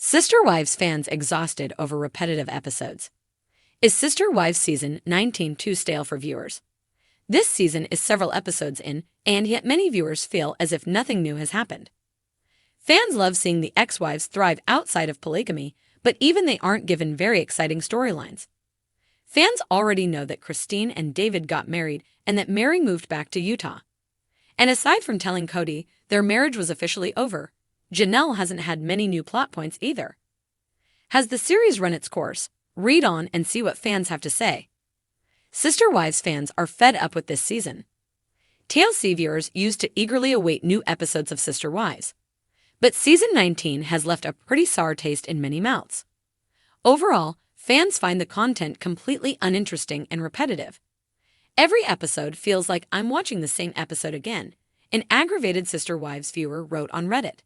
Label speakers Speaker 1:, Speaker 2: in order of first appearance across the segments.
Speaker 1: Sister Wives fans exhausted over repetitive episodes. Is Sister Wives season 19 too stale for viewers? This season is several episodes in, and yet many viewers feel as if nothing new has happened. Fans love seeing the ex-wives thrive outside of polygamy, but even they aren't given very exciting storylines. Fans already know that Cristin and David got married and that Mary moved back to Utah. And aside from telling Cody their marriage was officially over, Janelle hasn't had many new plot points either. Has the series run its course? Read on and see what fans have to say. Sister Wives fans are fed up with this season. TLC viewers used to eagerly await new episodes of Sister Wives. But season 19 has left a pretty sour taste in many mouths. Overall, fans find the content completely uninteresting and repetitive. Every episode feels like I'm watching the same episode again, an aggravated Sister Wives viewer wrote on Reddit.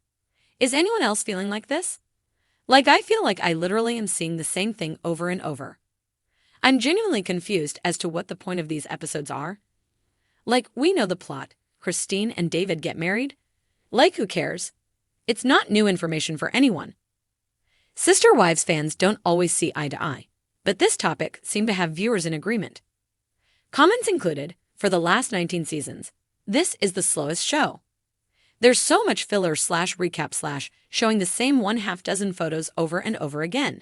Speaker 1: Is anyone else feeling like this? I feel like I literally am seeing the same thing over and over. I'm genuinely confused as to what the point of these episodes are. We know the plot. Cristin and David get married. Who cares? It's not new information for anyone. Sister Wives fans don't always see eye to eye, but this topic seemed to have viewers in agreement. Comments included, for the last 19 seasons, this is the slowest show. There's so much filler / recap / showing the same 1/2 photos over and over again.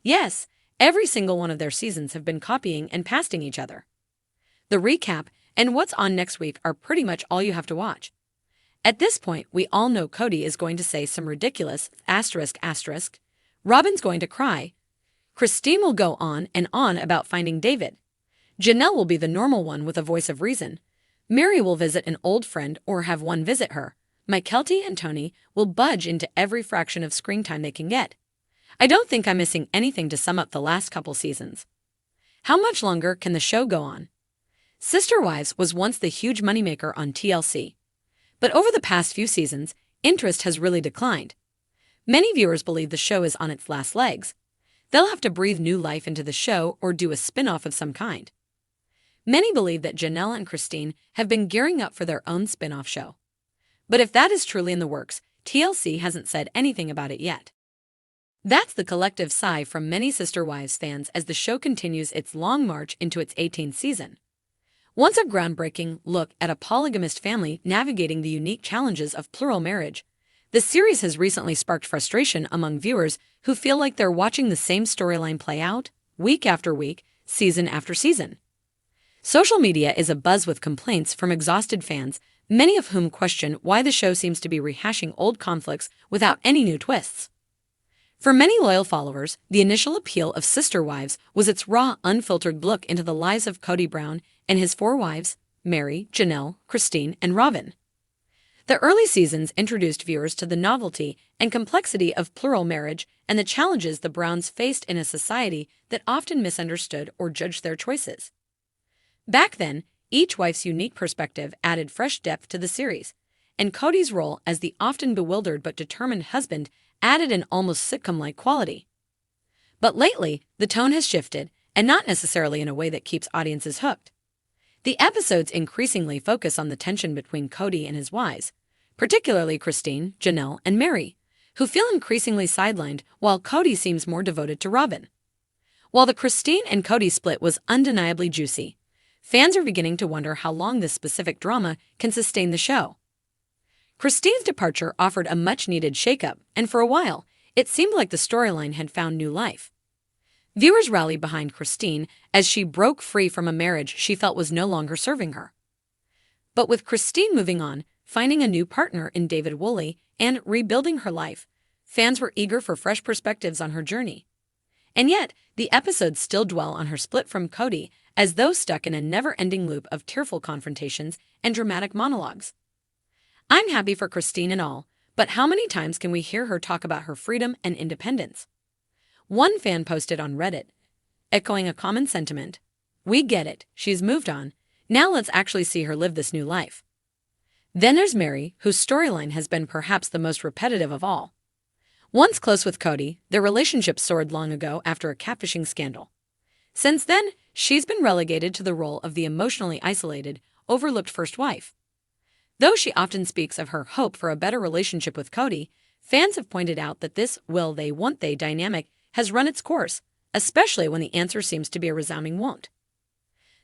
Speaker 1: Yes, every single one of their seasons have been copying and pasting each other. The recap and what's on next week are pretty much all you have to watch. At this point, we all know Cody is going to say some ridiculous ***. Robin's going to cry. Cristin will go on and on about finding David. Janelle will be the normal one with a voice of reason. Mary will visit an old friend or have one visit her. Mykelti and Tony will budge into every fraction of screen time they can get. I don't think I'm missing anything to sum up the last couple seasons. How much longer can the show go on? Sister Wives was once the huge moneymaker on TLC. But over the past few seasons, interest has really declined. Many viewers believe the show is on its last legs. They'll have to breathe new life into the show or do a spin-off of some kind. Many believe that Janelle and Cristin have been gearing up for their own spin-off show. But if that is truly in the works, TLC hasn't said anything about it yet. That's the collective sigh from many Sister Wives fans as the show continues its long march into its 18th season. Once a groundbreaking look at a polygamist family navigating the unique challenges of plural marriage, the series has recently sparked frustration among viewers who feel like they're watching the same storyline play out, week after week, season after season. Social media is abuzz with complaints from exhausted fans, many of whom question why the show seems to be rehashing old conflicts without any new twists. For many loyal followers, the initial appeal of Sister Wives was its raw, unfiltered look into the lives of Cody Brown and his 4 wives, Mary, Janelle, Cristin, and Robin. The early seasons introduced viewers to the novelty and complexity of plural marriage and the challenges the Browns faced in a society that often misunderstood or judged their choices. Back then, each wife's unique perspective added fresh depth to the series, and Cody's role as the often bewildered but determined husband added an almost sitcom-like quality. But lately, the tone has shifted, and not necessarily in a way that keeps audiences hooked. The episodes increasingly focus on the tension between Cody and his wives, particularly Cristin, Janelle, and Mary, who feel increasingly sidelined while Cody seems more devoted to Robin. While the Cristin and Cody split was undeniably juicy, fans are beginning to wonder how long this specific drama can sustain the show. Cristin's departure offered a much-needed shakeup, and for a while, it seemed like the storyline had found new life. Viewers rallied behind Cristin as she broke free from a marriage she felt was no longer serving her. But with Cristin moving on, finding a new partner in David Woolley, and rebuilding her life, fans were eager for fresh perspectives on her journey. And yet, the episodes still dwell on her split from Cody as though stuck in a never-ending loop of tearful confrontations and dramatic monologues. I'm happy for Cristin and all, but how many times can we hear her talk about her freedom and independence? One fan posted on Reddit, echoing a common sentiment, "We get it, she's moved on, now let's actually see her live this new life." Then there's Mary, whose storyline has been perhaps the most repetitive of all. Once close with Cody, their relationship soared long ago after a catfishing scandal. Since then, she's been relegated to the role of the emotionally isolated, overlooked first wife. Though she often speaks of her hope for a better relationship with Cody, Fans have pointed out that this will they won't they dynamic has run its course, especially when the answer seems to be a resounding won't.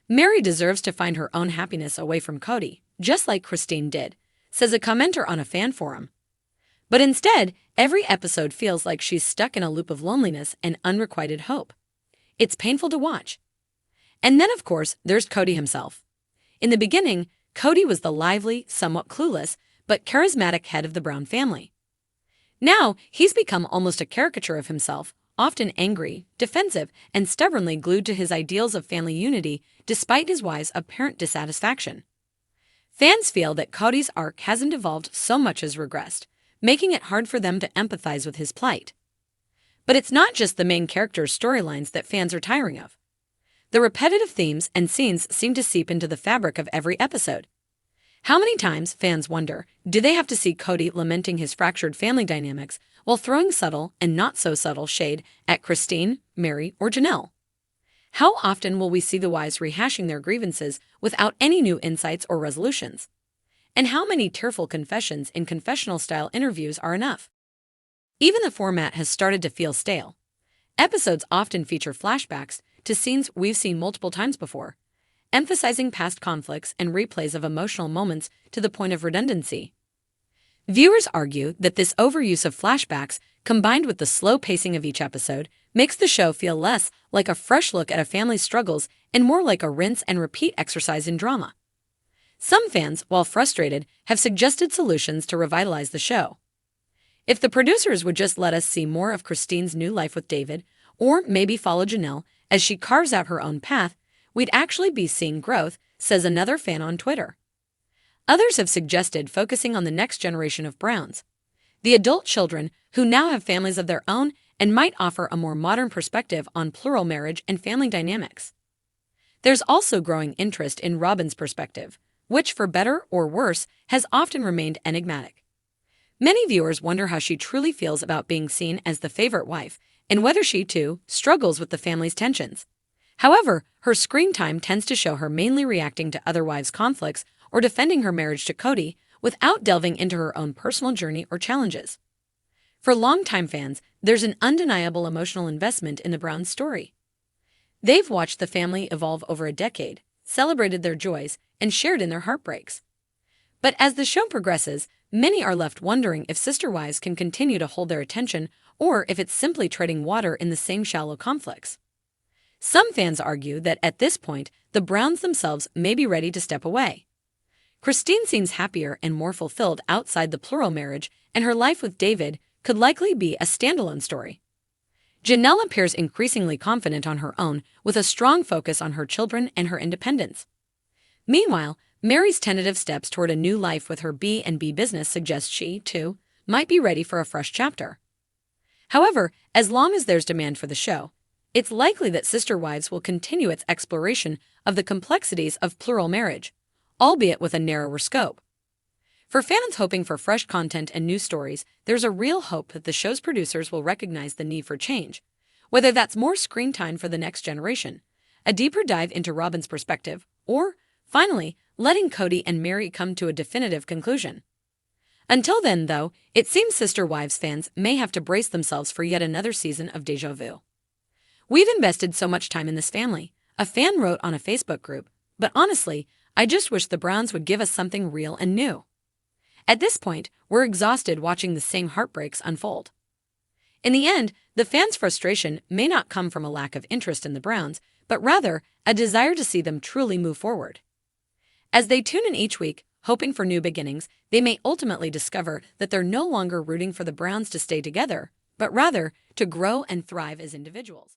Speaker 1: Mary deserves to find her own happiness away from Cody, just like Cristin did, says a commenter on a fan forum. But instead, every episode feels like she's stuck in a loop of loneliness and unrequited hope. It's painful to watch. And then, of course, there's Cody himself. In the beginning, Cody was the lively, somewhat clueless, but charismatic head of the Brown family. Now, he's become almost a caricature of himself, often angry, defensive, and stubbornly glued to his ideals of family unity despite his wife's apparent dissatisfaction. Fans feel that Cody's arc hasn't evolved so much as regressed, making it hard for them to empathize with his plight. But it's not just the main character's storylines that fans are tiring of. The repetitive themes and scenes seem to seep into the fabric of every episode. How many times, fans wonder, do they have to see Cody lamenting his fractured family dynamics while throwing subtle and not-so-subtle shade at Cristin, Mary, or Janelle? How often will we see the wives rehashing their grievances without any new insights or resolutions? And how many tearful confessions in confessional-style interviews are enough? Even the format has started to feel stale. Episodes often feature flashbacks to scenes we've seen multiple times before, emphasizing past conflicts and replays of emotional moments to the point of redundancy. Viewers argue that this overuse of flashbacks, combined with the slow pacing of each episode, makes the show feel less like a fresh look at a family's struggles and more like a rinse and repeat exercise in drama. Some fans, while frustrated, have suggested solutions to revitalize the show. If the producers would just let us see more of Cristin's new life with David, or maybe follow Janelle as she carves out her own path, we'd actually be seeing growth, says another fan on Twitter. Others have suggested focusing on the next generation of Browns, the adult children who now have families of their own and might offer a more modern perspective on plural marriage and family dynamics. There's also growing interest in Robin's perspective, which, for better or worse, has often remained enigmatic. Many viewers wonder how she truly feels about being seen as the favorite wife, and whether she, too, struggles with the family's tensions. However, her screen time tends to show her mainly reacting to other wives' conflicts or defending her marriage to Cody without delving into her own personal journey or challenges. For longtime fans, there's an undeniable emotional investment in the Browns' story. They've watched the family evolve over a decade, celebrated their joys, and shared in their heartbreaks. But as the show progresses, many are left wondering if sister wives can continue to hold their attention or if it's simply treading water in the same shallow conflicts. Some fans argue that at this point, the Browns themselves may be ready to step away. Cristin seems happier and more fulfilled outside the plural marriage, and her life with David could likely be a standalone story. Janelle appears increasingly confident on her own, with a strong focus on her children and her independence. Meanwhile, Mary's tentative steps toward a new life with her B&B business suggest she, too, might be ready for a fresh chapter. However, as long as there's demand for the show, it's likely that Sister Wives will continue its exploration of the complexities of plural marriage, albeit with a narrower scope. For fans hoping for fresh content and new stories, there's a real hope that the show's producers will recognize the need for change, whether that's more screen time for the next generation, a deeper dive into Robin's perspective, or, finally, letting Cody and Mary come to a definitive conclusion. Until then, though, it seems Sister Wives fans may have to brace themselves for yet another season of déjà vu. "We've invested so much time in this family," a fan wrote on a Facebook group, "but honestly, I just wish the Browns would give us something real and new. At this point, we're exhausted watching the same heartbreaks unfold." In the end, the fans' frustration may not come from a lack of interest in the Browns, but rather a desire to see them truly move forward. As they tune in each week, hoping for new beginnings, they may ultimately discover that they're no longer rooting for the Browns to stay together, but rather to grow and thrive as individuals.